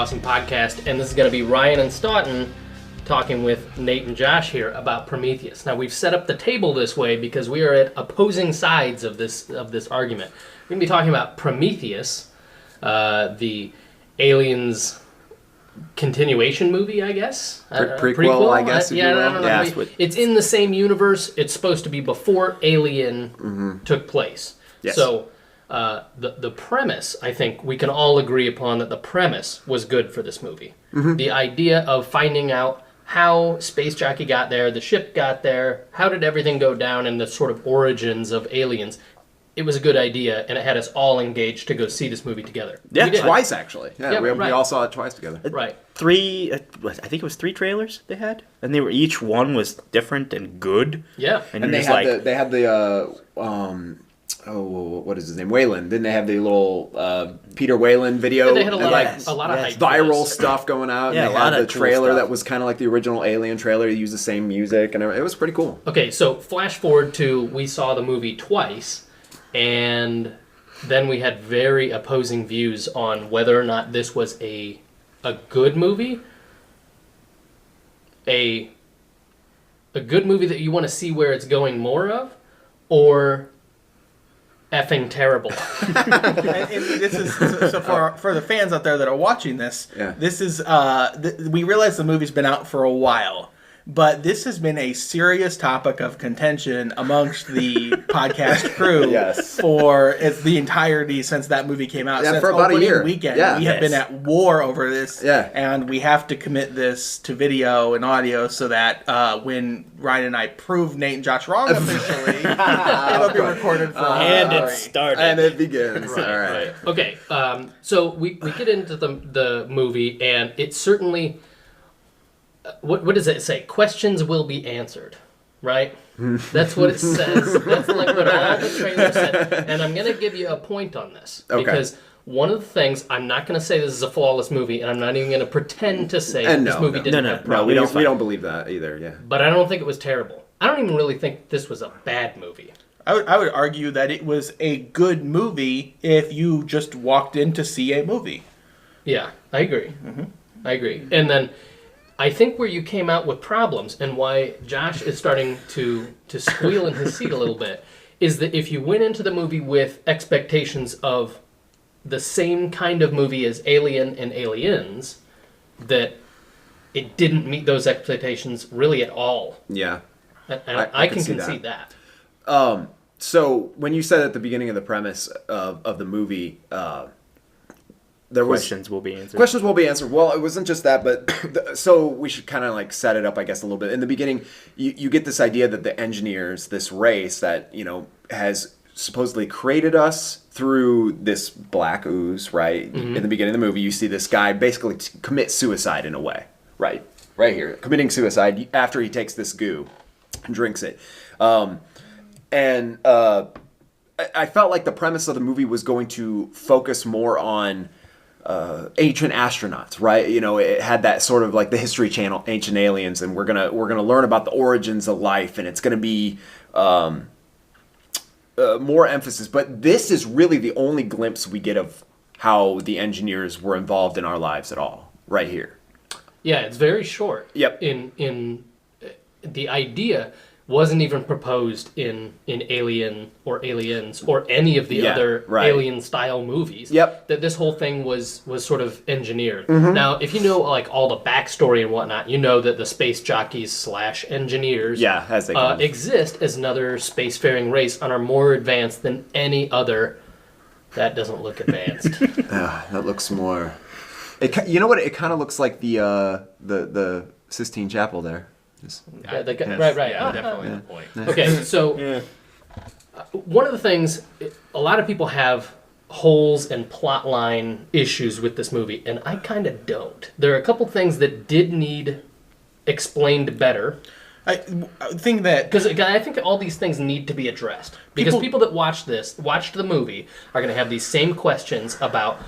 Awesome Podcast, and this is going to be Ryan and Staughton talking with Nate and Josh here about Prometheus. Now, we've set up the table this way because we are at opposing sides of this argument. We're going to be talking about Prometheus, the Aliens continuation movie, I guess. Prequel, I guess. I don't know. It's in the same universe. It's supposed to be before Alien took place. Yes. So the premise, I think we can all agree upon that the premise was good for this movie. The idea of finding out how Space Jockey got there, the ship got there, how did everything go down, and the sort of origins of aliens. It was a good idea, and it had us all engaged to go see this movie together. Yeah, twice actually. Yeah, we right. all saw it twice together. Right. I think it was 3 trailers they had, and each one was different and good. Yeah, and they had the what is his name? Wayland. Didn't they have the little Peter Wayland video? Yeah, they had a lot of hype viral stuff going out. Yeah, and they had the trailer that was kind of like the original Alien trailer. They used the same music, and it was pretty cool. Okay, so flash forward to we saw the movie twice, and then we had very opposing views on whether or not this was a good movie, a good movie that you want to see where it's going more of, or effing terrible. and this is so for the fans out there that are watching this. Yeah. This is we realize the movie's been out for a while, but this has been a serious topic of contention amongst the podcast crew for the entirety since that movie came out. Yeah, since for about a year. Weekend, yeah. we have been at war over this. Yeah. And we have to commit this to video and audio so that when Ryan and I prove Nate and Josh wrong officially, it'll be recorded for and it started. And it begins. Right, all right. right. Okay, so we get into the movie, and it certainly... What does it say? Questions will be answered, right? That's what it says. That's like what all the trailers said. And I'm going to give you a point on this. Okay. Because one of the things, I'm not going to say this is a flawless movie, and I'm not even going to pretend to say that this movie didn't have problems. No, we don't believe that either, yeah. But I don't think it was terrible. I don't even really think this was a bad movie. I would argue that it was a good movie if you just walked in to see a movie. Yeah, I agree. I agree. And then... I think where you came out with problems and why Josh is starting to squeal in his seat a little bit is that if you went into the movie with expectations of the same kind of movie as Alien and Aliens, that it didn't meet those expectations really at all. Yeah. And I can concede that. So when you said at the beginning of the premise of the movie... Questions will be answered. Questions will be answered. Well, it wasn't just that, but so we should kind of like set it up, I guess, a little bit. In the beginning, you get this idea that the engineers, this race that, has supposedly created us through this black ooze, right? In the beginning of the movie, you see this guy basically commit suicide in a way, right? Right here. Committing suicide after he takes this goo and drinks it. I felt like the premise of the movie was going to focus more on ancient astronauts, right? It had that sort of like the History Channel, Ancient Aliens, and we're gonna learn about the origins of life, and it's gonna be more emphasis. But this is really the only glimpse we get of how the engineers were involved in our lives at all, right here. Yeah, it's very short. Yep. In the idea wasn't even proposed in Alien or Aliens or any of the other Alien-style movies. Yep. That this whole thing was sort of engineered. Now, if you know like all the backstory and whatnot, you know that the space jockeys / engineers as they call them, exist as another spacefaring race and are more advanced than any other. That doesn't look advanced. That looks more... you know what? It kind of looks like the Sistine Chapel there. Right. Definitely the point. Okay, so one of the things, a lot of people have holes and plot line issues with this movie, and I kind of don't. There are a couple things that did need explained better. I think that... Because I think all these things need to be addressed. Because people that watched the movie, are going to have these same questions about,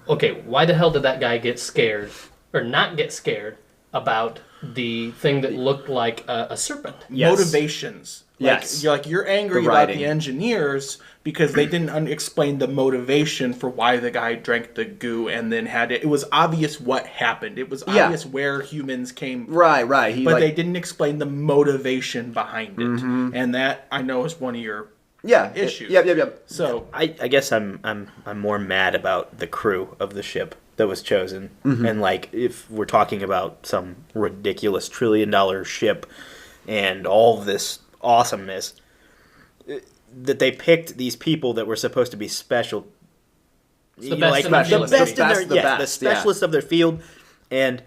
okay, why the hell did that guy get scared, or not get scared, about the thing that looked like a serpent. Motivations Yes. You're angry The about writing. the engineers because they didn't explain the motivation for why the guy drank the goo and then had it. It was obvious what happened. It was obvious where humans came from. Right. But they didn't explain the motivation behind it. And that, I know, is one of your issues. Yep. So I guess I'm more mad about the crew of the ship that was chosen, and like if we're talking about some ridiculous $1 trillion ship and all of this awesomeness, that they picked these people that were supposed to be special, the best in the the field. best in their The best, specialists of their field, and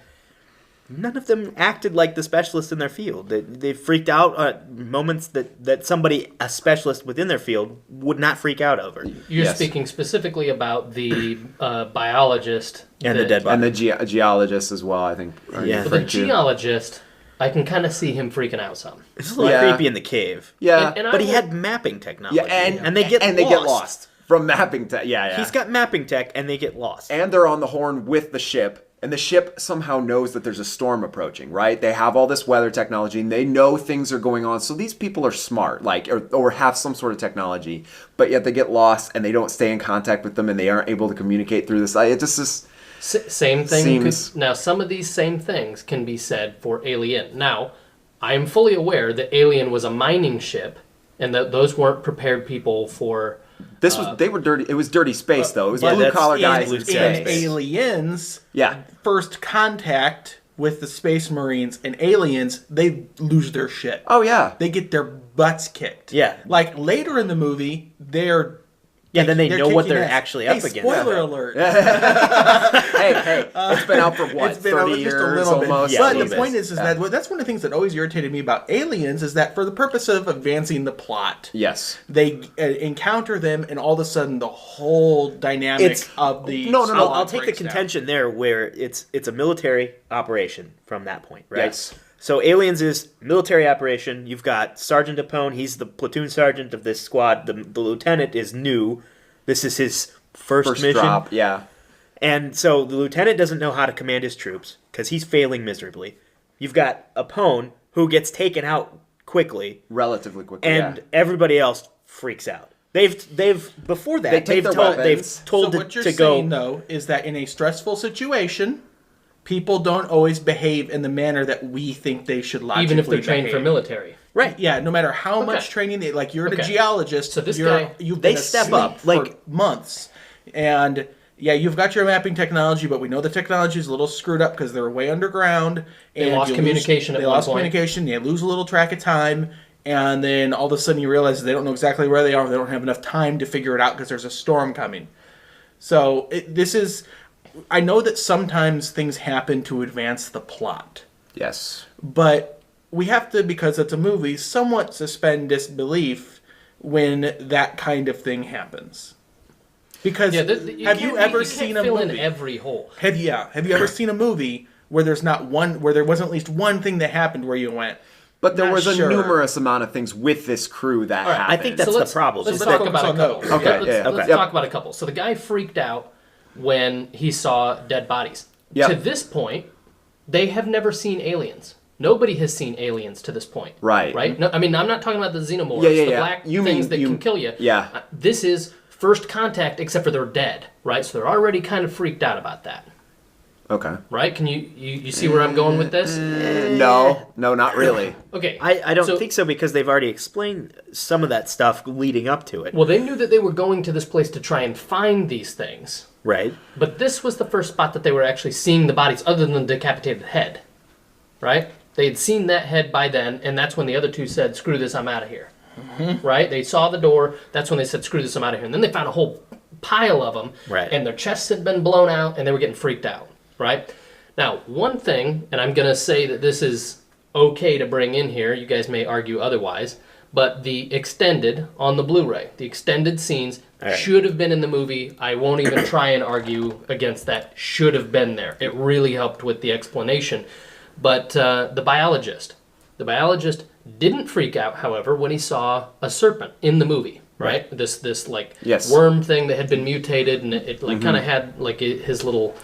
none of them acted like the specialists in their field. They freaked out at moments that somebody, a specialist within their field, would not freak out over. You're Yes. speaking specifically about the biologist And the dead body. And the geologist as well, I think. are Yeah. you But the referring to? geologist, I can kind of see him freaking out some. It's a little Yeah. creepy in the cave. Yeah. And I But he will- had mapping technology. Yeah, and they get lost. from mapping tech. Yeah. He's got mapping tech, and they get lost. And they're on the horn with the ship, and the ship somehow knows that there's a storm approaching, right? They have all this weather technology, and they know things are going on. So these people are smart, like, or have some sort of technology, but yet they get lost, and they don't stay in contact with them, and they aren't able to communicate through this. It just is. Same thing. Seems- Now, some of these same things can be said for Alien. Now, I am fully aware that Alien was a mining ship, and that those weren't prepared people for. This was they were dirty. It was dirty space though. It was yeah, blue that's collar in guys blue in space. in space. Aliens, Yeah. first contact with the Space Marines and aliens, they lose their shit. Oh yeah. They get their butts kicked. Yeah. Like later in the movie, then they know what they're actually up against. Spoiler alert. Hey, it's been out for what, It's been 30 just years a little bit. almost. Yeah, But a little the bit. point is that that's one of the things that always irritated me about Aliens is that for the purpose of advancing the plot, Yes. they encounter them, and all of a sudden the whole dynamic of the No. I'll take the breaks down. contention there where it's a military operation from that point, right? Yes. So Aliens is military operation. You've got Sergeant Apone. He's the platoon sergeant of this squad. The lieutenant is new. This is his first mission. Drop. Yeah. And so the lieutenant doesn't know how to command his troops because he's failing miserably. You've got Apone, who gets taken out quickly, Relatively quickly. and yeah. everybody else freaks out. They've before that They take they've their told weapons. they've told So what you're to go. saying, though, is that in a stressful situation, people don't always behave in the manner that we think they should logically Even if they're trained for behave. military. Right. Yeah, no matter how Okay. much training they like, you're a Okay. geologist. So this you're, guy- you've They been step asleep up, for like- months, and yeah, you've got your mapping technology, but we know the technology is a little screwed up because they're way underground. They and lost you communication They at one lost point. communication. They lose a little track of time, and then all of a sudden you realize they don't know exactly where they are. They don't have enough time to figure it out because there's a storm coming. So this is. I know that sometimes things happen to advance the plot. Yes. But we have to, because it's a movie, somewhat suspend disbelief when that kind of thing happens. Because Yeah, have you ever can't seen a fill movie? in every hole? Have you ever seen a movie where there wasn't at least one thing that happened where you went, But there Not was a sure. numerous amount of things with this crew that right, I happened. I think that's So let's- the problem. Let's is talk that- about a focus on couple. those. Okay, let's yeah, let's okay. talk about a couple. So the guy freaked out when he saw dead bodies. Yep. To this point, they have never seen aliens. Nobody has seen aliens to this point. Right. Right? No, I mean, I'm not talking about the xenomorphs, Yeah, the yeah. black You things mean- that can kill you. Yeah. This is first contact, except for they're dead, right? So they're already kind of freaked out about that. Okay. Right? Can you see where I'm going with this? No, not really. Okay. I don't so- think so because they've already explained some of that stuff leading up to it. Well, they knew that they were going to this place to try and find these things. Right. But this was the first spot that they were actually seeing the bodies, other than the decapitated head. Right? They had seen that head by then, and that's when the other two said, screw this, I'm out of here. Mm-hmm. Right? They saw the door, that's when they said, screw this, I'm out of here. And then they found a whole pile of them, Right. and their chests had been blown out, and they were getting freaked out. Right? Now, one thing, and I'm going to say that this is okay to bring in here, you guys may argue otherwise, but the extended on the Blu-ray, the extended scenes right. should have been in the movie. I won't even try and argue against that. Should have been there. It really helped with the explanation. But the biologist didn't freak out, however, when he saw a serpent in the movie. Right? This like Yes. worm thing that had been mutated, and it like kind of had like his little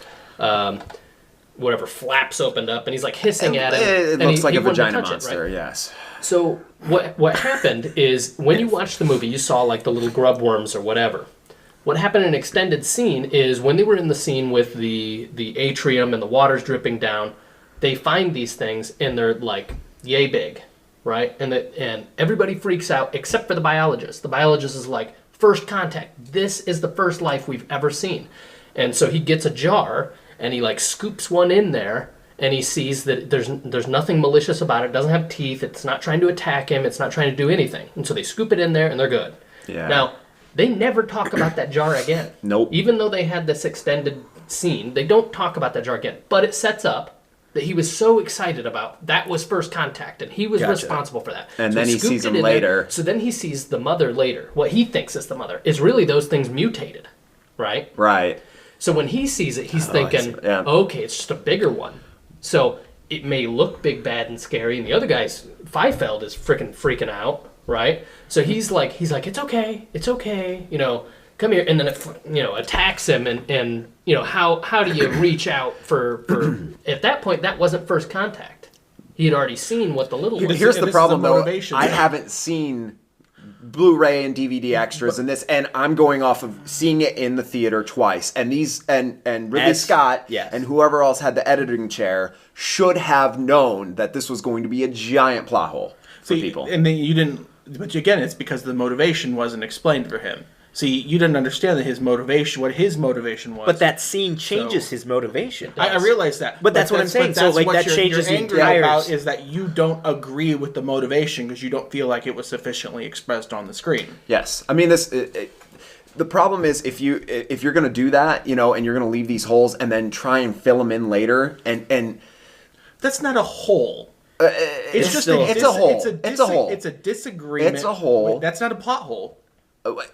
whatever flaps opened up, and he's like hissing at him. It and looks like a wanted to vagina touch it, monster. right? Yes. So what happened is when you watched the movie, you saw like the little grub worms or whatever. What happened in an extended scene is when they were in the scene with the atrium and the water's dripping down, they find these things and they're like yay big, right? And everybody freaks out except for the biologist. The biologist is like, first contact. This is the first life we've ever seen. And so he gets a jar and he like scoops one in there and he sees that there's nothing malicious about it. It doesn't have teeth. It's not trying to attack him. It's not trying to do anything. And so they scoop it in there and they're good. Yeah. Now, they never talk about that jar again. Nope. Even though they had this extended scene, they don't talk about that jar again. But it sets up that he was so excited about that was first contact, and he was responsible for that. And so then he sees him later. So then he sees the mother later. What he thinks is the mother is really those things mutated, right? Right. So when he sees it, he's thinking, yeah. okay, it's just a bigger one. So it may look big, bad, and scary, and the other guy's Fiefeld is freaking out, right? So he's like, it's okay, come here, and then it, attacks him, and how do you reach out for at that point that wasn't first contact. He had already seen what the little one. Here's the problem, though. motivation. I haven't seen Blu-ray and DVD extras in this, and I'm going off of seeing it in the theater twice. And Ridley Scott and whoever else had the editing chair should have known that this was going to be a giant plot hole for people. And then you didn't. But again, it's because the motivation wasn't explained for him. See, you didn't understand that what his motivation was. But that scene changes his motivation. I realize that. But that's what I'm saying. So, like, that changes the angry entire... about is that you don't agree with the motivation because you don't feel like it was sufficiently expressed on the screen. Yes. I mean, the problem is if you're going to do that, and you're going to leave these holes and then try and fill them in later, and that's not a hole. It's just it's a hole. It's a hole. It's a disagreement. It's a hole. That's not a plot hole.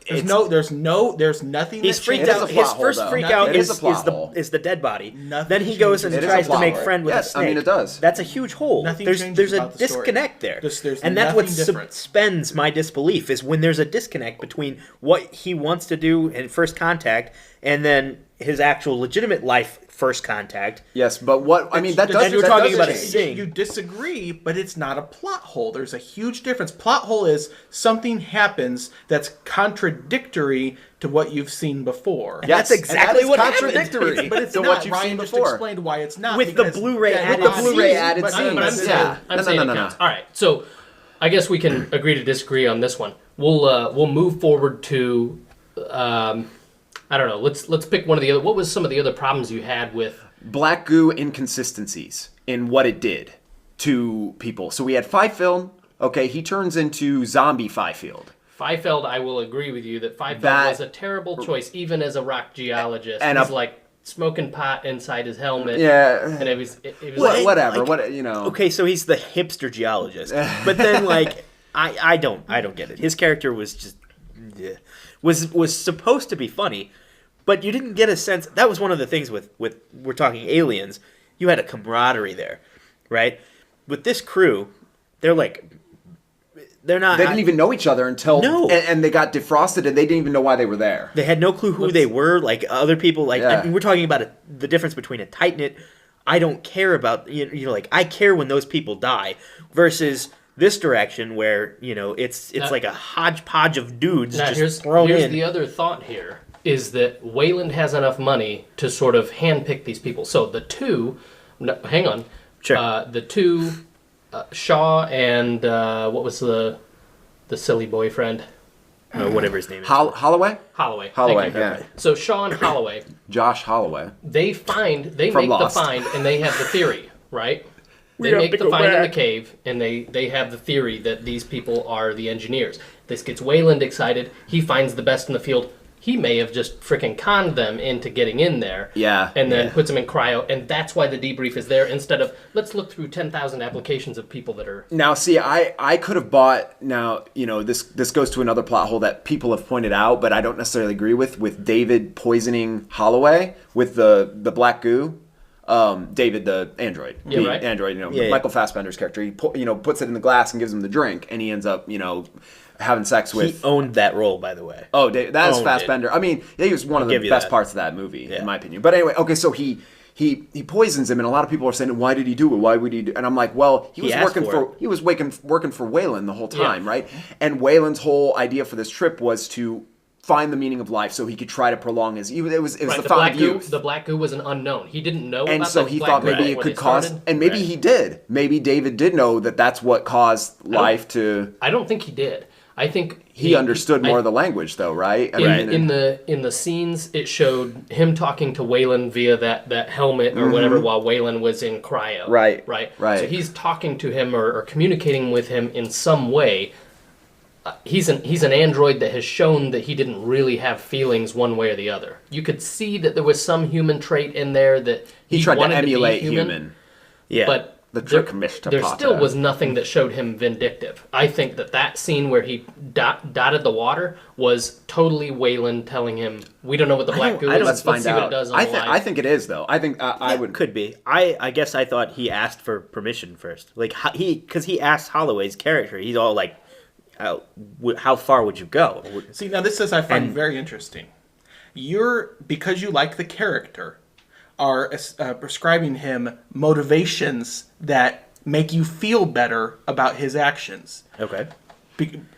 There's nothing. He's freaked out. His first freak out is the dead body. Then he goes and tries to make friend with a snake. I mean, it does. That's a huge hole. There's a disconnect there, and that's what suspends my disbelief is when there's a disconnect between what he wants to do in first contact and then his actual legitimate life first contact. Yes, but what I mean that does. You're talking about a scene. You disagree, but it's not a plot hole. There's a huge difference. Plot hole is something happens that's contradictory to what you've seen before. Yes, that's exactly what contradictory. But it's to not. what you've Ryan seen just before. explained why it's not with the Blu-ray added. With the Blu-ray added scenes. I'm saying it counts. All right, so I guess we can agree to disagree on this one. We'll move forward to. I don't know. Let's pick one of the other. What was some of the other problems you had with black goo inconsistencies in what it did to people? So we had Fiefeld. Okay, he turns into zombie Fiefeld. Fiefeld, I will agree with you that Fiefeld was a terrible choice, even as a rock geologist. And he's like smoking pot inside his helmet. Yeah, and it was whatever. Okay, so he's the hipster geologist, but then I don't get it. His character was just. Was supposed to be funny, but you didn't get a sense. That was one of the things with we're talking aliens. You had a camaraderie there, right? With this crew, they're not. They didn't even know each other until and they got defrosted, and they didn't even know why they were there. They had no clue who they were. Like other people, I mean, we're talking about the difference between a tight knit. I don't care about I care when those people die versus. This direction where it's like a hodgepodge of dudes just thrown in. Here's the other thought here is that Wayland has enough money to sort of handpick these people. So the two, hang on, the two, Shaw and what was the silly boyfriend? Whatever his name is. Holloway. Yeah. So Shaw and Holloway. Josh Holloway. They make the find, and they have the theory, right? They make the find in the cave, and they have the theory that these people are the engineers. This gets Wayland excited. He finds the best in the field. He may have just freaking conned them into getting in there. Yeah. And then puts them in cryo, and that's why the debrief is there instead of, let's look through 10,000 applications of people that are... Now, see, I could have bought... Now, this goes to another plot hole that people have pointed out, but I don't necessarily agree with David poisoning Holloway with the black goo. David, the android, android, Michael Fassbender's character, he puts it in the glass and gives him the drink, and he ends up, having sex with. He owned that role, by the way. Oh, that is Fassbender. I mean, he was one of the best parts of that movie, in my opinion. But anyway, okay, so he he poisons him, and a lot of people are saying, why did he do it? Why would he do? And I'm like, well, he was working for Wayland the whole time, right? And Wayland's whole idea for this trip was to find the meaning of life so he could try to prolong his. It was the fountain of youth. The black goo was an unknown. He didn't know and about so the he black thought goo maybe it when could cause, started. and maybe he did. Maybe David did know that that's what caused life to. I don't think he did. I think he understood more of the language, though, right? In the scenes, it showed him talking to Wayland via that helmet or whatever, while Wayland was in cryo. Right. So he's talking to him or communicating with him in some way. He's an android that has shown that he didn't really have feelings one way or the other. You could see that there was some human trait in there that he tried wanted to emulate to be human. Yeah. But there still was nothing that showed him vindictive. I think that scene where he dotted the water was totally Wayland telling him, "We don't know what the black goo is. Let's find see out." what it does on the life. I think it is, though. I think I would. Could be. I guess I thought he asked for permission first. Like because he asked Holloway's character. He's all like, "How far would you go?" See, now this I find very interesting. Because you like the character, are prescribing him motivations that make you feel better about his actions. Okay.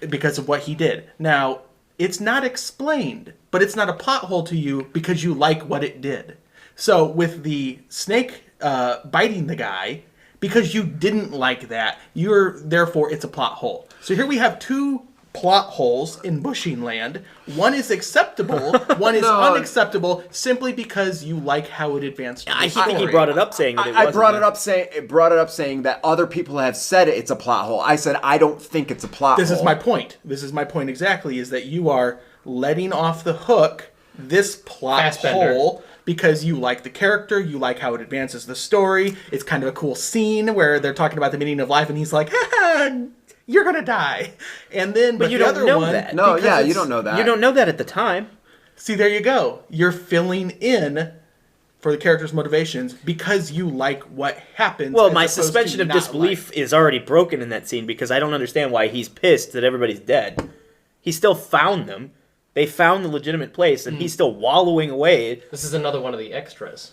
Because of what he did. Now, it's not explained, but it's not a plot hole to you because you like what it did. So with the snake biting the guy, because you didn't like that, therefore it's a plot hole. So here we have two plot holes in Bushing Land. One is acceptable, one is unacceptable, simply because you like how it advanced. I think he brought it up saying that it wasn't. I brought it up saying that other people have said it's a plot hole. I said I don't think it's a plot hole. This is my point. This is my point exactly, is that you are letting off the hook this plot hole because you like the character, you like how it advances the story. It's kind of a cool scene where they're talking about the meaning of life and he's like, ha, you're gonna die. And then but you don't know that. No, yeah, you don't know that. You don't know that at the time. See, there you go. You're filling in for the character's motivations because you like what happens. Well, my suspension of disbelief is already broken in that scene because I don't understand why he's pissed that everybody's dead. He still found them. They found the legitimate place, and he's still wallowing away. This is another one of the extras.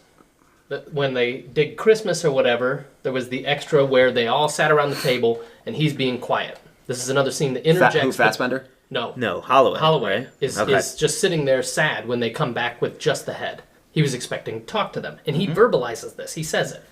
When they did Christmas or whatever, there was the extra where they all sat around the table and he's being quiet. This is another scene that interjects. Who, Fassbender? No, Holloway. Holloway is just sitting there sad when they come back with just the head. He was expecting to talk to them, and he verbalizes this. He says it.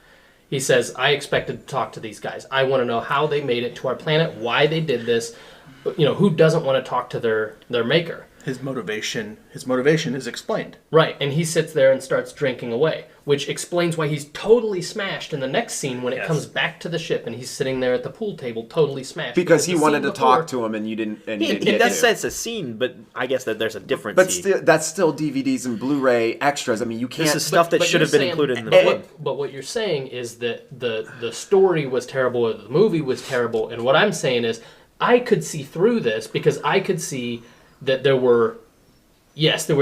He says, "I expected to talk to these guys. I want to know how they made it to our planet, why they did this. Who doesn't want to talk to their maker?" His motivation is explained. Right, and he sits there and starts drinking away, which explains why he's totally smashed in the next scene when it comes back to the ship and he's sitting there at the pool table totally smashed. Because he wanted to talk to him and you didn't. And he does say it's a scene, but I guess that there's a difference. But that's still DVDs and Blu-ray extras. I mean, you can't. This is stuff that should have been included in the book. But what you're saying is that the story was terrible, or the movie was terrible, and what I'm saying is I could see through this because I could see that there were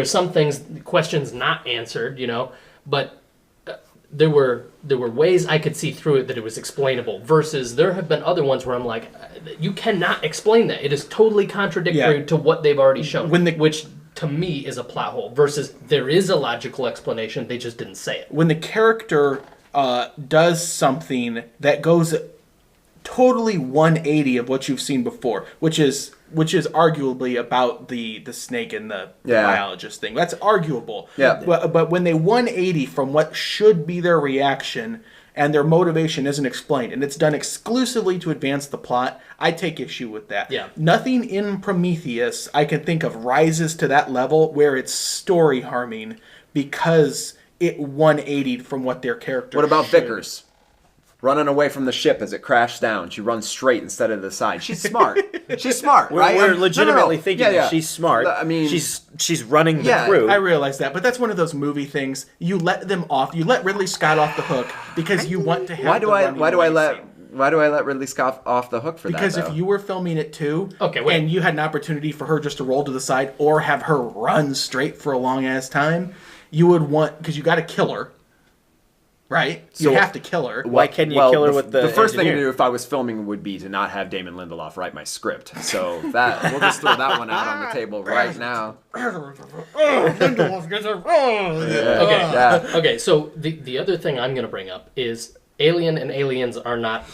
some questions not answered, but there were ways I could see through it that it was explainable, versus there have been other ones where I'm like, you cannot explain that. It is totally contradictory to what they've already shown, which to me is a plot hole, versus there is a logical explanation, they just didn't say it. When the character does something that goes totally 180 of what you've seen before, which is arguably about the snake and the biologist thing. That's arguable. Yeah. But when they 180 from what should be their reaction and their motivation isn't explained, and it's done exclusively to advance the plot, I take issue with that. Yeah. Nothing in Prometheus I can think of rises to that level where it's story harming because it 180'd from what their character What about should. Vickers? Running away from the ship as it crashed down. She runs straight instead of the side. She's smart. She's smart, right? We're legitimately thinking that she's smart. I mean, she's running the crew. I realize that, but that's one of those movie things. You let them off. You let Ridley Scott off the hook because you want to have. Why do I let Ridley Scott off the hook for because that? Because if you were filming it too, wait. and you had an opportunity for her just to roll to the side or have her run straight for a long ass time, you would want, because you got to kill her. right? So- you have to kill her. Why can't you kill her with the first thing to engineer? do if I was filming would be to not have Damon Lindelof write my script. So that we'll just throw that one out on the table right now. Okay, so the other thing I'm going to bring up is Alien and Aliens are not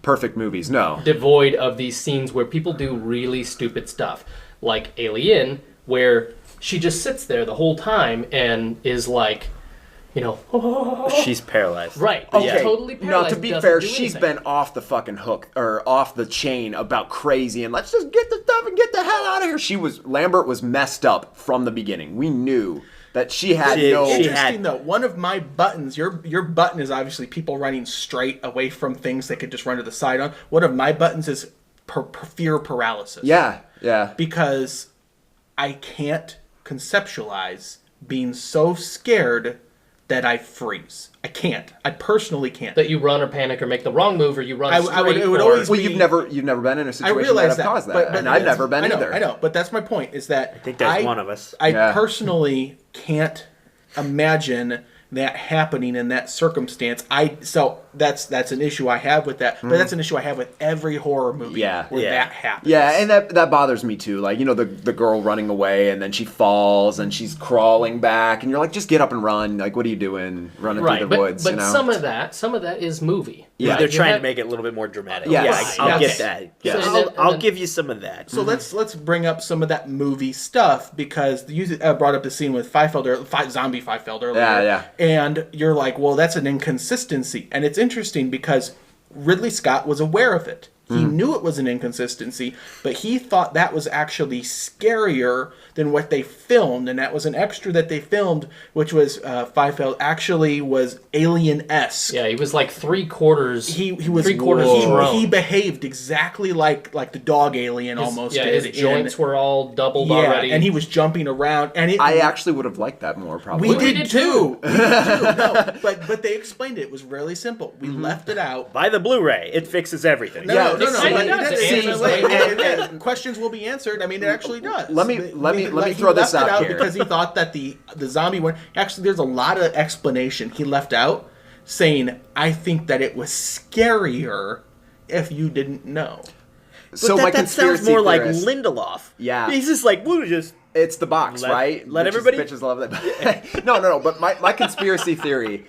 Perfect movies, no. devoid of these scenes where people do really stupid stuff. Like Alien, where she just sits there the whole time and is like, She's paralyzed. right. Okay. Totally No, paralyzed, to be doesn't fair, do she's anything. been off the fucking hook or off the chain about crazy and let's just get the stuff and get the hell out of here. Lambert was messed up from the beginning. We knew that she had no. Interesting though. One of my buttons, your button is obviously people running straight away from things they could just run to the side on. One of my buttons is fear paralysis. Yeah, yeah. Because I can't conceptualize being so scared that I freeze. I can't. I personally can't. That you run or panic or make the wrong move or you run straight. it would or- always Well, be- you've never been in a I situation realize that have caused that, and I've that's- never been either. I know, but that's my point. Is that I think there's one of us. I Yeah. personally can't imagine that happening in that circumstance. So that's an issue I have with that. But that's an issue I have with every horror movie Yeah. where Yeah. that happens. Yeah, and that bothers me too. Like, the girl running away and then she falls and she's crawling back and you're like, just get up and run. Like, what are you doing? Running right, through the woods, but some of that is movie. Yeah. They're You trying have- to make it a little bit more dramatic. Yes. Yeah, Right. I'll Yes. get that. Yes. And then- I'll give you some of that. So let's bring up some of that movie stuff because you brought up the scene with zombie Fiefeld earlier. Yeah. And you're like, well, that's an inconsistency, and it's interesting because Ridley Scott was aware of it. He knew it was an inconsistency, but he thought that was actually scarier than what they filmed, and that was an extra that they filmed, which was Fiefeld actually was alien-esque. Yeah, he was like three-quarters. He was three-quarters Whoa. drone. he behaved exactly like the dog alien almost Yeah, did. his joints were all doubled yeah, already. and he was jumping around, and I actually would have liked that more, probably. we We did did too. We did too. No, but they explained it. It was really simple. We left it out. Buy the Blu-ray. It fixes everything. No, Yeah, no, it no. kinda but does. it It does. answers Wait, way more. questions will be answered. I mean, it actually does. Let me He throw this left it out here. because he thought that the zombie one. Actually, there's a lot of explanation he left out, saying, "I think that it was scarier if you didn't know." But So that, my that sounds conspiracy more like theorist- Lindelof. Yeah. He's just like, we'll just... It's the box, Let- right? let Bitches- everybody- bitches love that. No. But my conspiracy theory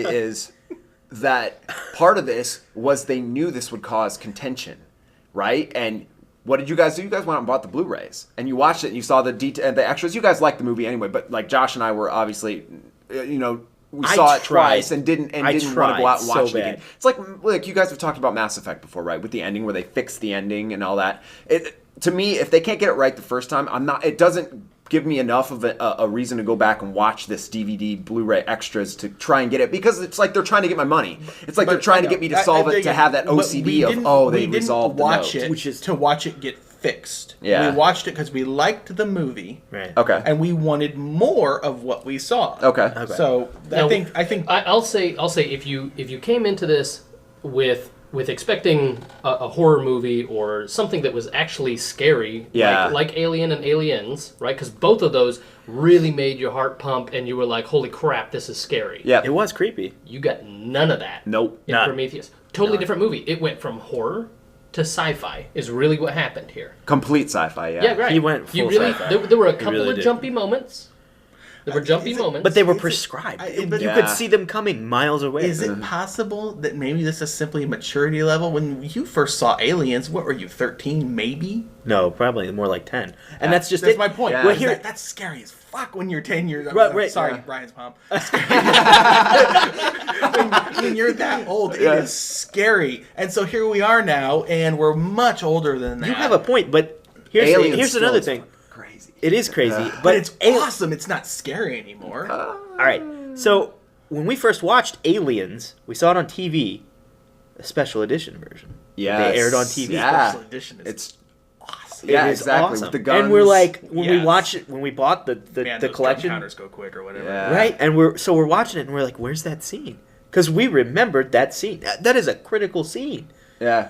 is that part of this was they knew this would cause contention, right? And what did you guys do? You guys went out and bought the Blu-rays, and you watched it, and you saw the detail, the extras. You guys liked the movie anyway, but like Josh and I were obviously, we I saw it tried. twice and didn't want to tried go out and so watch it bad. again. It's like you guys have talked about Mass Effect before, right? With the ending where they fixed the ending and all that. To me, if they can't get it right the first time, it doesn't give me enough of a reason to go back and watch this DVD Blu-ray extras to try and get it, because it's like they're trying to get my money. It's like they're trying to get me to solve it, to have that OCD of they resolved the note. To watch it get fixed. Yeah. We watched it because we liked the movie. Right. Okay. And we wanted more of what we saw. Okay. So Now, I think I'll say if you came into this with expecting a horror movie or something that was actually scary, Yeah. like Alien and Aliens, right? Because both of those really made your heart pump, and you were like, "Holy crap, this is scary." Yeah. It was creepy. You got none of that. Nope. In None. Prometheus, totally different movie. It went from horror to sci-fi. Is really what happened here. Complete sci-fi, yeah. Yeah, right. He went You full really sci-fi. there were a He couple really of did. jumpy moments. There were jumpy moments, But they were Is it- prescribed. but- You Yeah. could see them coming miles away. is it possible that maybe this is simply a maturity level? When you first saw Aliens, what were you, 13 maybe? No, probably more like 10. And that's just That's it. my point. Yeah. Well, Is here, that's scary as fuck when you're 10 years old. Right, Sorry, yeah. Brian's mom. when you're that old, Yeah. it is scary. And so here we are now, and we're much older than that. you have a point, but here's Aliens still another is thing. fucking crazy. It is crazy, Yeah. But it's Ali- awesome. It's not scary anymore. All right. So when we first watched Aliens, we saw it on TV, a special edition version. Yeah. They aired on TV. Yeah. Special edition is It's awesome. yeah, It is exactly. awesome. With the guns. And we're like, when we Yes. watched it, when we bought the Man, those collection, gun counters go quick or whatever. Yeah. right? And we're watching it, and we're like, where's that scene? Because we remembered that scene. That is a critical scene. Yeah.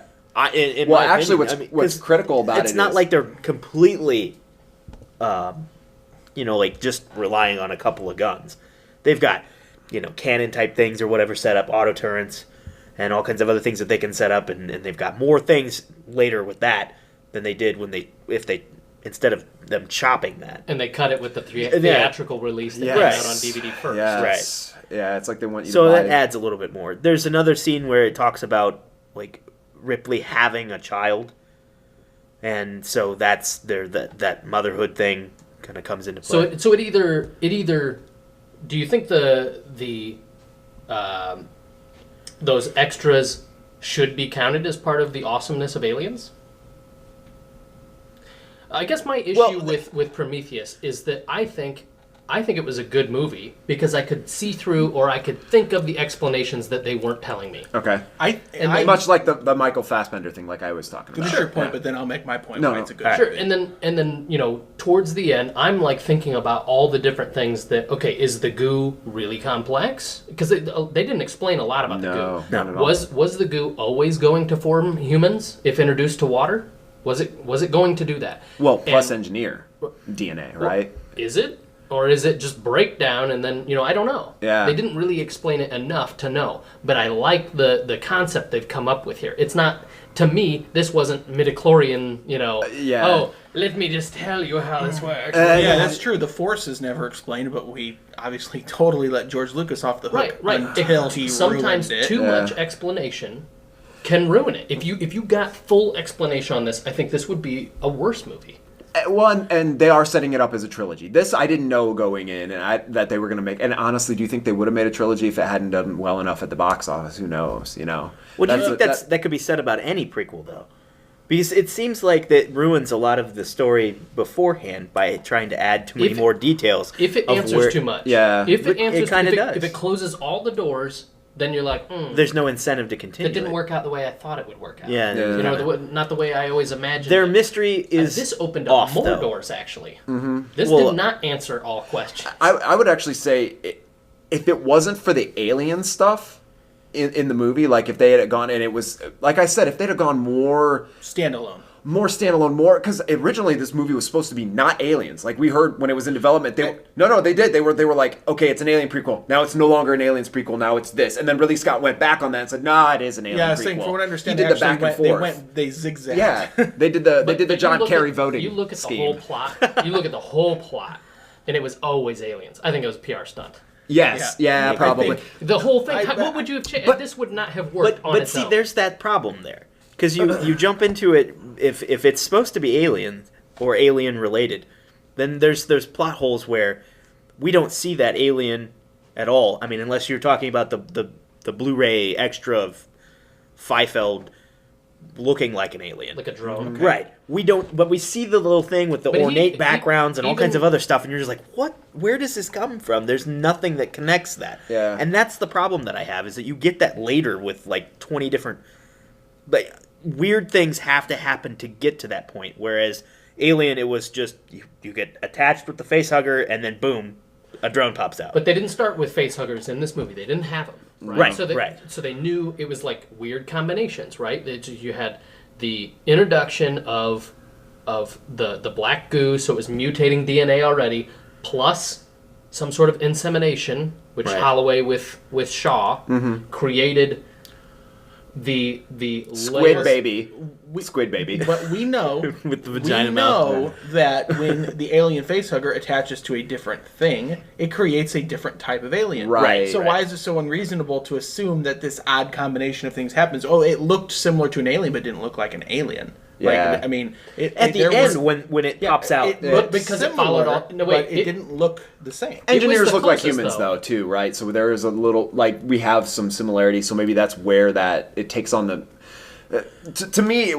In Well, my actually, opinion. what's 'cause critical about it's it not is- like they're completely, like just relying on a couple of guns. They've got cannon type things or whatever set up, auto turrets, and all kinds of other things that they can set up, and they've got more things later with that than they did instead of them chopping that. And they cut it with the theatrical release that came out on DVD first. Yes. Right. Yeah, it's like they want you so to buy that adds a little bit more. There's another scene where it talks about like Ripley having a child, and so that's that motherhood thing kind of comes into play. So it either do you think the those extras should be counted as part of the awesomeness of Aliens? I guess my issue with Prometheus is that I think it was a good movie because I could see through or I could think of the explanations that they weren't telling me. Okay. I much like the Michael Fassbender thing, like I was talking about. Finish your point, but then I'll make my point. No, why no. it's a good Sure, and then towards the end, I'm like thinking about all the different things that is the goo really complex? Because they didn't explain a lot about the goo. Not at all. Was the goo always going to form humans if introduced to water? Was it going to do that? Well, plus engineer DNA, right? Is it? Or is it just breakdown and then, I don't know. Yeah. They didn't really explain it enough to know. But I like the concept they've come up with here. It's not, to me, this wasn't midichlorian, oh, let me just tell you how this works. Yeah, that's true. The Force is never explained, but we obviously totally let George Lucas off the hook until he sometimes ruined it. Too much explanation can ruin it. If you got full explanation on this, I think this would be a worse movie. Well, and they are setting it up as a trilogy. This I didn't know going in, that they were going to make. And honestly, do you think they would have made a trilogy if it hadn't done well enough at the box office? Who knows? Well, do you think that could be said about any prequel though? Because it seems like that ruins a lot of the story beforehand by trying to add too many more details. If it answers too much, if it kind of does. If it closes all the doors, then you're like, there's no incentive to continue. It didn't work out the way I thought it would work out. Not the way I always imagined. Their mystery is this opened up more doors actually. Mm-hmm. This did not answer all questions. I would actually say if it wasn't for the alien stuff in the movie, like if they had gone and it was like I said, if they'd have gone more standalone, because originally this movie was supposed to be not aliens. Like we heard when it was in development, they did. They were like, okay, it's an alien prequel. Now it's no longer an aliens prequel. Now it's this. And then Ridley Scott went back on that and said, nah, it is an alien prequel. Saying from what I understand, he did the back and forth. They zigzagged. Yeah, they did the John Kerry voting. You look at scheme. the whole plot. You look at the whole plot, and it was always aliens. I think it was a PR stunt. Yes, yeah, probably. The whole thing. What would you have changed? This would not have worked on its own. But see, there's that problem there. Because you jump into it, if it's supposed to be alien or alien related, then there's plot holes where we don't see that alien at all. I mean, unless you're talking about the Blu-ray extra of Fiefeld looking like an alien, like a drone, okay. Right? We don't, but we see the little thing with the ornate backgrounds and all kinds of other stuff, and you're just like, what? Where does this come from? There's nothing that connects that. Yeah, and that's the problem that I have is that you get that later with like 20 different. But weird things have to happen to get to that point. Whereas Alien, it was just you get attached with the facehugger, and then boom, a drone pops out. But they didn't start with facehuggers in this movie. They didn't have them. Right. So they knew it was like weird combinations, right? You had the introduction of the black goo, so it was mutating DNA already, plus some sort of insemination, which Holloway with Shaw created. The squid baby. But we know with the vagina mouth. That when the alien facehugger attaches to a different thing, it creates a different type of alien. Right. So why is it so unreasonable to assume that this odd combination of things happens? Oh, it looked similar to an alien, but didn't look like an alien. Yeah. Like, I mean, at the end when it pops out, it looked because similar, it followed all. No, wait, it didn't look the same. Engineers look like humans, though, too, right? So there is a little we have some similarities. So maybe that's where it takes on the. To me,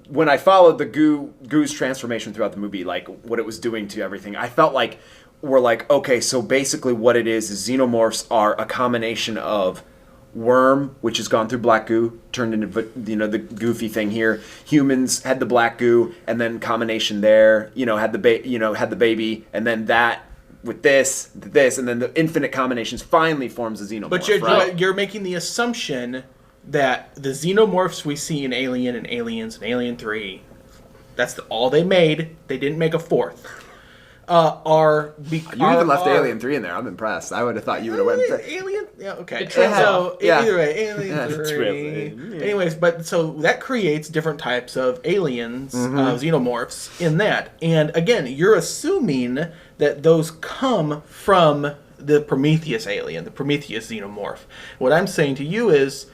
when I followed the goo's transformation throughout the movie, like what it was doing to everything, I felt like we're like, okay, so basically what it is xenomorphs are a combination of worm, which has gone through black goo, turned into the goofy thing here. Humans had the black goo, and then combination there, had the baby, and then that with this, and then the infinite combinations finally forms a xenomorph. But you're making the assumption that the xenomorphs we see in Alien and Aliens and Alien 3, that's all they made. They didn't make a fourth. are... You even left Alien 3 in there. I'm impressed. I would have thought you would have went... Alien? Yeah, okay. So, either way, Alien 3... Anyways, but so that creates different types of aliens, xenomorphs, in that. And again, you're assuming that those come from the Prometheus alien, the Prometheus xenomorph. What I'm saying to you is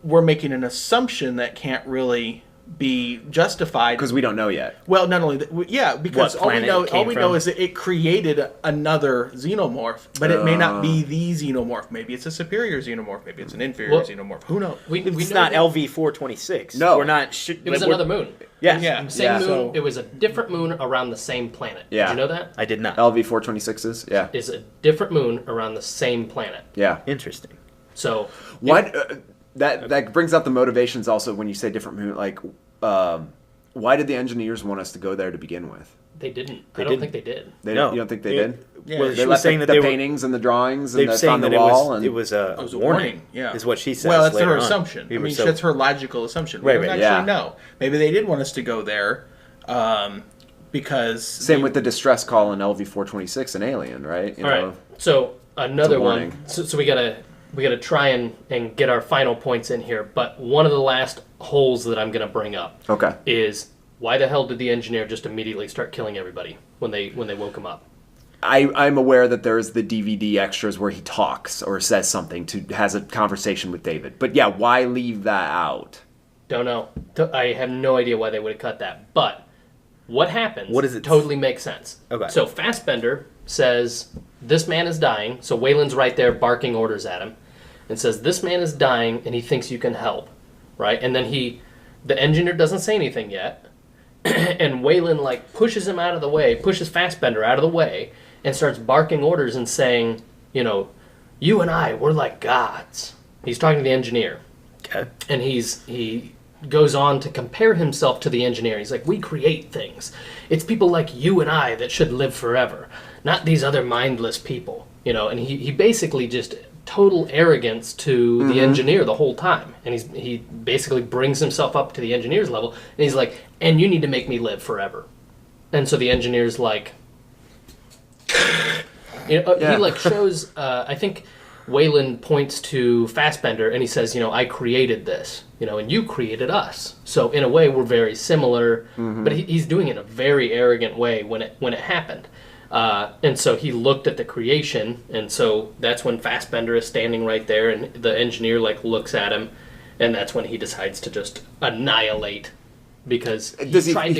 we're making an assumption that can't really be justified because we don't know yet. Well, not only that, because all we know is that it created another xenomorph, but it may not be the xenomorph. Maybe it's a superior xenomorph. Maybe it's an inferior xenomorph. Who knows? It's not LV-426. No, we're not. It was another moon. Yeah, same moon. So, it was a different moon around the same planet. Yeah. Did you know that? I did not. LV-426 is a different moon around the same planet. Yeah, interesting. So what? That brings out the motivations also when you say different moon. Like, why did the engineers want us to go there to begin with? They didn't. I don't think they did. You don't think they did? Yeah. Well, they left the paintings and the drawings and the on the wall. It was a warning. Yeah, is what she says. Well, that's her on. assumption. I mean, that's her logical assumption. We don't actually know. Maybe they did want us to go there because... Same with the distress call in LV-426 and Alien, right? All right. So another one. So we gotta try and get our final points in here. But one of the last holes that I'm gonna bring up is why the hell did the engineer just immediately start killing everybody when they woke him up? I'm aware that there's the DVD extras where he talks or says something has a conversation with David. But yeah, why leave that out? Don't know. I have no idea why they would have cut that. But what happens? What does it totally makes sense. Okay. So Fassbender says this man is dying. So Wayland's right there barking orders at him, and says this man is dying and he thinks you can help, right? And then the engineer doesn't say anything yet, and Wayland pushes him out of the way, pushes Fassbender out of the way, and starts barking orders and saying, you and I, we're like gods. He's talking to the engineer. Okay. And he goes on to compare himself to the engineer. He's like, we create things. It's people like you and I that should live forever, not these other mindless people. And he basically just total arrogance to the engineer the whole time. And he basically brings himself up to the engineer's level, and he's like, and you need to make me live forever. And so the engineer's like, he shows, I think Wayland points to Fassbender and he says, I created this, and you created us. So in a way we're very similar, but he's doing it in a very arrogant way when it happened. And so he looked at the creation, and so that's when Fassbender is standing right there, and the engineer looks at him, and that's when he decides to just annihilate, because he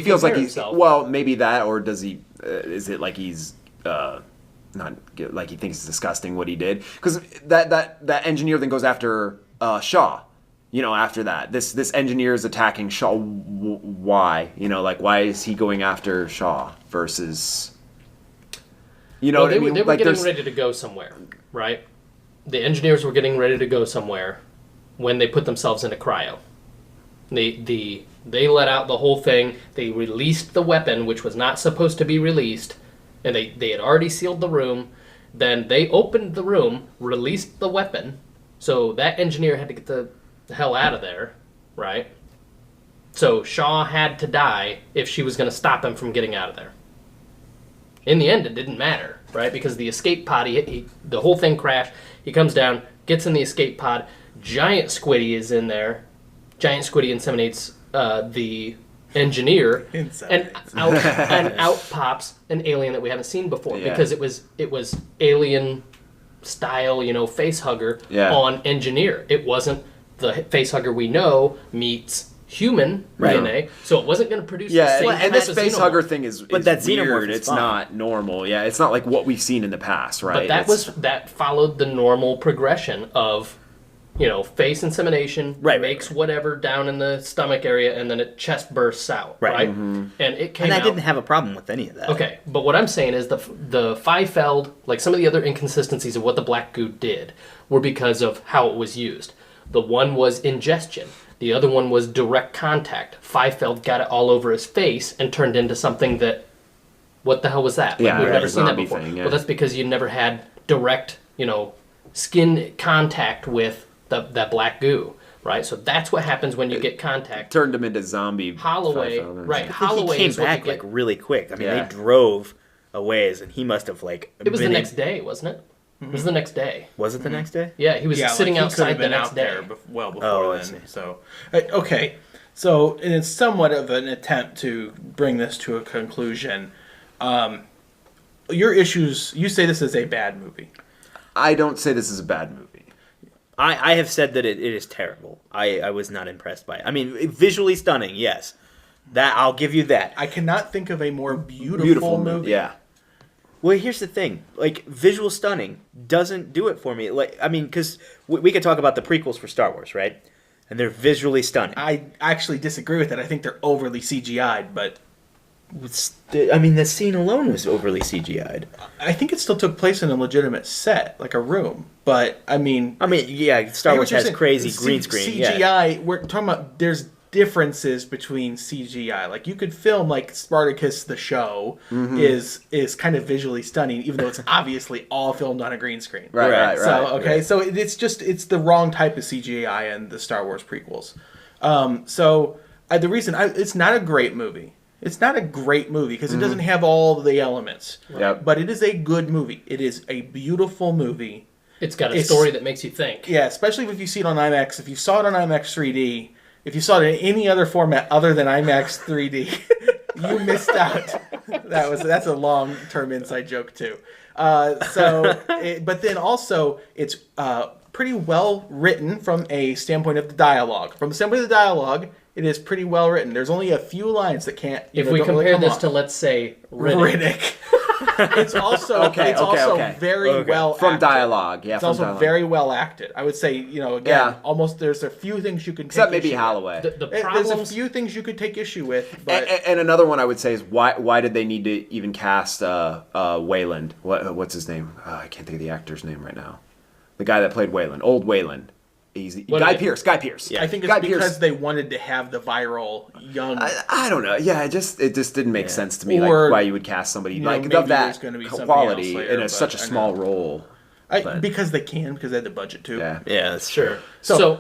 feels like himself. Well, maybe that, or does he? Is it like he's not like he thinks it's disgusting what he did? Because that engineer then goes after Shaw. After that, this engineer is attacking Shaw. Why? Why is he going after Shaw versus? They were getting ready to go somewhere, right? The engineers were getting ready to go somewhere when they put themselves into cryo. They let out the whole thing. They released the weapon, which was not supposed to be released, and they had already sealed the room. Then they opened the room, released the weapon, so that engineer had to get the hell out of there, right? So Shaw had to die if she was going to stop him from getting out of there. In the end, it didn't matter, right? Because the escape pod, the whole thing crashed. He comes down, gets in the escape pod. Giant Squiddy is in there. Giant Squiddy inseminates the engineer, and out pops an alien that we haven't seen before, because it was alien style, face hugger on engineer. It wasn't the face hugger we know meets human DNA, so it wasn't going to produce the same and this face hugger thing is that weird. It's not normal. Yeah, it's not like what we've seen in the past, right? But that followed the normal progression of, face insemination, makes whatever down in the stomach area, and then it chest bursts out, right? Mm-hmm. And it came out. And I didn't have a problem with any of that. Okay, but what I'm saying is the Fiefeld, like some of the other inconsistencies of what the black goo did, were because of how it was used. The one was ingestion. The other one was direct contact. Fiefeld got it all over his face and turned into something that, what the hell was that? We've never seen that before. Well, that's because you never had direct, skin contact with that black goo, right? So that's what happens when you get contact. Turned him into zombie. Holloway, right? Holloway came back really quick. I mean, they drove a ways, and he must have like. It was the next day, wasn't it? It was the next day. Was it the next day? Yeah, he was sitting he could outside have been the next out day. there well before Oh, I then. see. So okay, so and it's somewhat of an attempt to bring this to a conclusion. Your issues. You say this is a bad movie. I don't say this is a bad movie. I have said that it is terrible. I was not impressed by it. I mean, visually stunning, yes. That I'll give you that. I cannot think of a more beautiful movie. Yeah. Well, here's the thing. Like, visual stunning doesn't do it for me. Like, I mean, because we could talk about the prequels for Star Wars, right? And they're visually stunning. I actually disagree with that. I think they're overly CGI'd, but I mean, the scene alone was overly CGI'd. I think it still took place in a legitimate set, like a room. But I mean, Yeah, Star Wars has crazy green screen. CGI. Yeah. We're talking about there's differences between CGI. Like you could film like Spartacus the show is kind of visually stunning, even though it's obviously all filmed on a green screen. Right. So okay, right. so it's the wrong type of CGI in the Star Wars prequels. The reason it's not a great movie. It's not a great movie because it doesn't have all the elements. Yep. But it is a good movie. It is a beautiful movie. It's got a story that makes you think. Yeah, especially if you see it on IMAX. If you saw it on IMAX 3D, if you saw it in any other format other than IMAX 3D, you missed out. That's a long-term inside joke too. But then also it's pretty well written from a standpoint of the dialogue. From the standpoint of the dialogue, it is pretty well written. There's only a few lines that can't. If we compare this to, let's say, Riddick. It's also very well from acted. dialogue. Yeah, it's from also dialogue. very well acted. I would say, almost there's a few things you can take Except maybe issue Holloway. The with. problems. There's a few things you could take issue with, but And another one I would say is why did they need to even cast Wayland? What's his name? I can't think of the actor's name right now. The guy that played Wayland, old Wayland. He's Guy Pearce. I think it's because they wanted to have the viral young. I don't know. Yeah, it just didn't make sense to me. Or, like why you would cast somebody like maybe of that there's gonna be something quality else later, in such a small role. Because they had the budget too. Yeah. Yeah, that's true.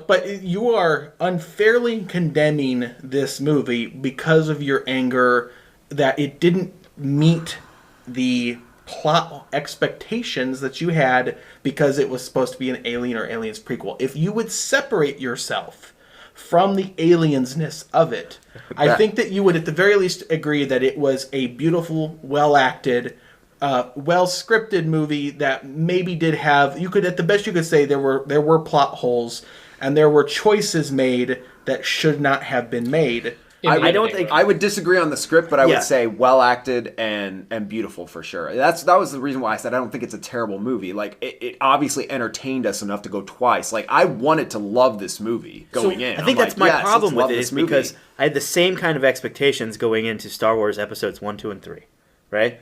But you are unfairly condemning this movie because of your anger that it didn't meet the plot expectations that you had because it was supposed to be an Alien or Aliens prequel. If you would separate yourself from the aliensness of it, I think that you would at the very least agree that it was a beautiful, well-acted, well-scripted movie that maybe did have, at the best you could say there were plot holes and there were choices made that should not have been made. I don't think I would disagree on the script, but I would say well acted and beautiful for sure. That was the reason why I said I don't think it's a terrible movie. Like it obviously entertained us enough to go twice. Like I wanted to love this movie going in. I think that's my problem with it is movie. because I had the same kind of expectations going into Star Wars episodes 1, 2, and 3. Right?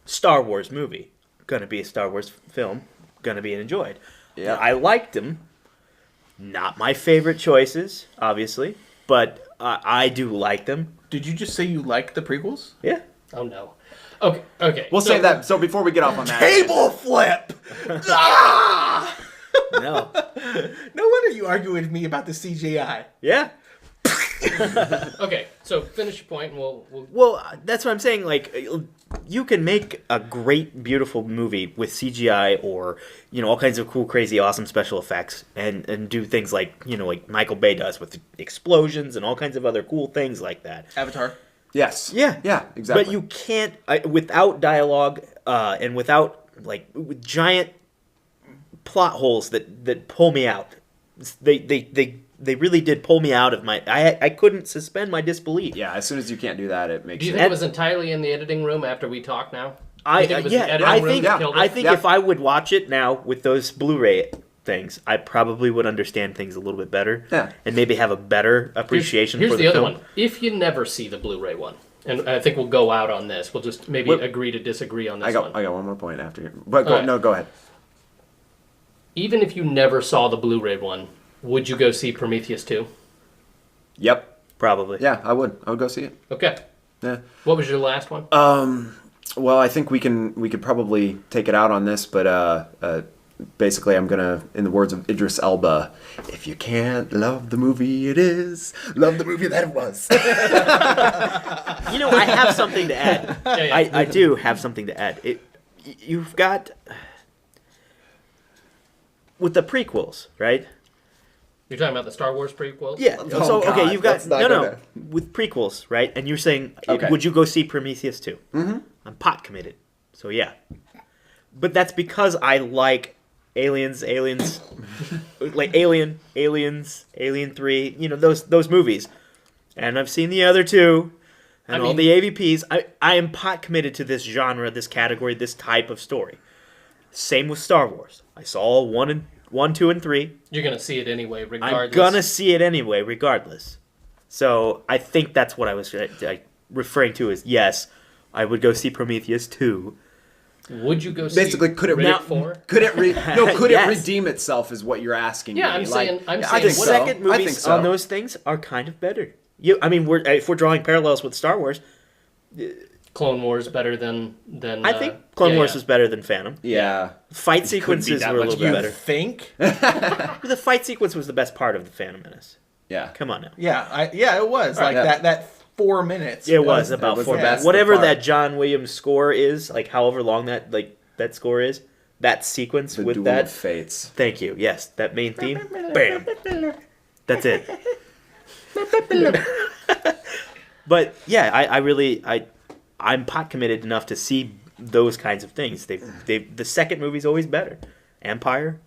Star Wars movie. Gonna be a Star Wars film. Gonna be enjoyed. Yeah. I liked them. Not my favorite choices, obviously, but I do like them. Did you just say you liked the prequels? Yeah. Oh no. Okay. We'll save that. So before we get off on that, Table flip! No. No wonder you argue with me about the CGI. Yeah. Okay, so finish your point, and we'll Well, that's what I'm saying. Like, you can make a great, beautiful movie with CGI or all kinds of cool, crazy, awesome special effects, and do things like like Michael Bay does with explosions and all kinds of other cool things like that. Avatar. yes, Yeah, exactly. But you can't without dialogue and without with giant plot holes that pull me out. They really did pull me out of my. I couldn't suspend my disbelief. Yeah, as soon as you can't do that, it makes. Do you think it was entirely in the editing room after we talk now? I think I think if I would watch it now with those Blu-ray things, I probably would understand things a little bit better. Yeah. And maybe have a better appreciation Here's for the the other film. one. If you never see the Blu-ray one, and I think we'll go out on this, we'll just maybe agree to disagree on this one. I got one more point after you. But go ahead. Even if you never saw the Blu-ray one, would you go see Prometheus 2? Yep. Probably. Yeah, I would. I would go see it. Okay. Yeah. What was your last one? Well, I think we could probably take it out on this, but basically I'm gonna, in the words of Idris Elba, if you can't love the movie it is, love the movie that it was. You know, I have something to add. Yeah. I do have something to add. You've got with the prequels, right? You're talking about the Star Wars prequels? Yeah. Oh, So God, okay, you've got let's not go no there. with prequels, right? And you're saying, Okay. would you go see Prometheus 2? Mm-hmm. I'm pot committed, so yeah. But that's because I like aliens, like Aliens, Alien 3. You know those movies, and I've seen the other two, and all the AVPs. I am pot committed to this genre, this category, this type of story. Same with Star Wars. I saw 1, 2, and 3. You're going to see it anyway, regardless. I'm gonna see it anyway, regardless. So I think that's what I was referring to as yes, I would go see Prometheus 2. Would you go see Basically, could it Riddick 4? Could it Yes. it redeem itself? Is what you're asking? Yeah, me. I'm saying I The think what so. second I think movies so. on those things are kind of better. If we're drawing parallels with Star Wars, Clone Wars better than I think Clone Wars was better than Phantom. Yeah. Fight sequences that were a much little bit You better. think? The fight sequence was the best part of the Phantom Menace. Yeah. Come on now. Yeah, it was like yeah. that 4 minutes. It was about was 4 the minutes. best Whatever part. that John Williams score is, like however long that score is, that sequence The with Duel that. of Fates. Thank you. Yes, that main theme. Bam. That's it. But yeah, I'm pot committed enough to see those kinds of things. The second movie's always better. Empire.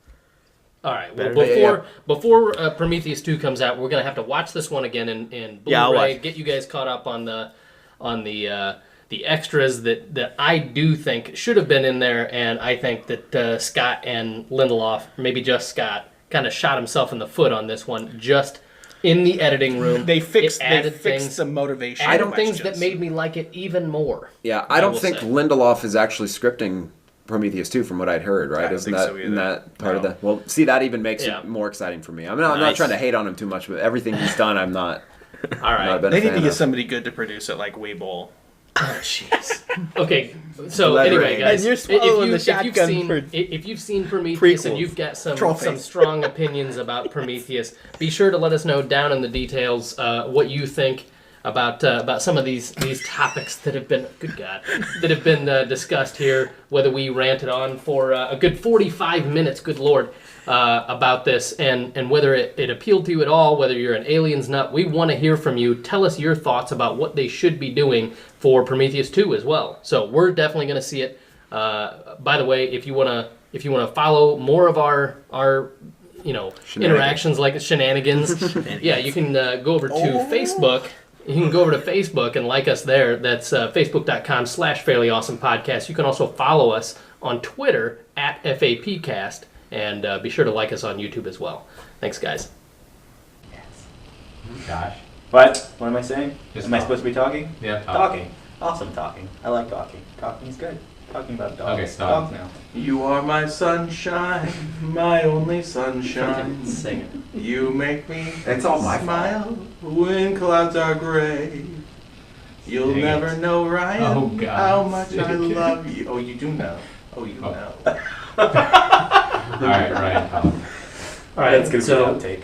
All right. Well, Better. before Prometheus 2 comes out, we're gonna have to watch this one again in Yeah, I'll Blu-ray. watch. Get you guys caught up on the extras that I do think should have been in there, and I think that Scott and Lindelof, maybe just Scott, kind of shot himself in the foot on this one. Just in the editing room, They fixed things, some motivation. added things that questions. made me like it even more. Yeah, I don't will think say. Lindelof is actually scripting Prometheus 2 from what I'd heard, right? I don't Isn't think that so in either. that part of No. the? Well, see, that even makes Yeah. it more exciting for me. I'm not Nice. trying to hate on him too much, but everything he's done, I'm not. All right. Not been They a need to fan get of. somebody good to produce it, like Weeble. Jeez. Okay, so Collaborate. anyway, guys, And you're swallowing the shotgun if you've seen Prometheus and prequels. you've got some Trophies. strong opinions about Prometheus, be sure to let us know down in the details what you think about some of these topics that have been discussed here. Whether we ranted on for a good 45 minutes, good lord, about this, and whether it appealed to you at all, whether you're an aliens nut, we want to hear from you. Tell us your thoughts about what they should be doing for Prometheus 2 as well. So we're definitely going to see it. By the way, if you want to follow more of our interactions like shenanigans, yeah, you can go over to Facebook. You can go over to Facebook and like us there. That's facebook.com/Fairly Awesome Podcast. You can also follow us on Twitter at FAPcast. And be sure to like us on YouTube as well. Thanks, guys. Gosh. What am I saying? Just Am I talk. supposed to be talking? Yeah, talk. Talking. Awesome talking. I like talking. Talking's good. Talking about dogs. Okay, stop. Dogs now. You are my sunshine, my only sunshine. Sing it. You make me It's all my smile when clouds are gray. You'll Dang never it. know, Ryan, Oh, God. how much I Okay. love you. Oh, you do know. Oh, you Oh. know. All right, Ryan, talk. All right, That's gonna so be an outtake.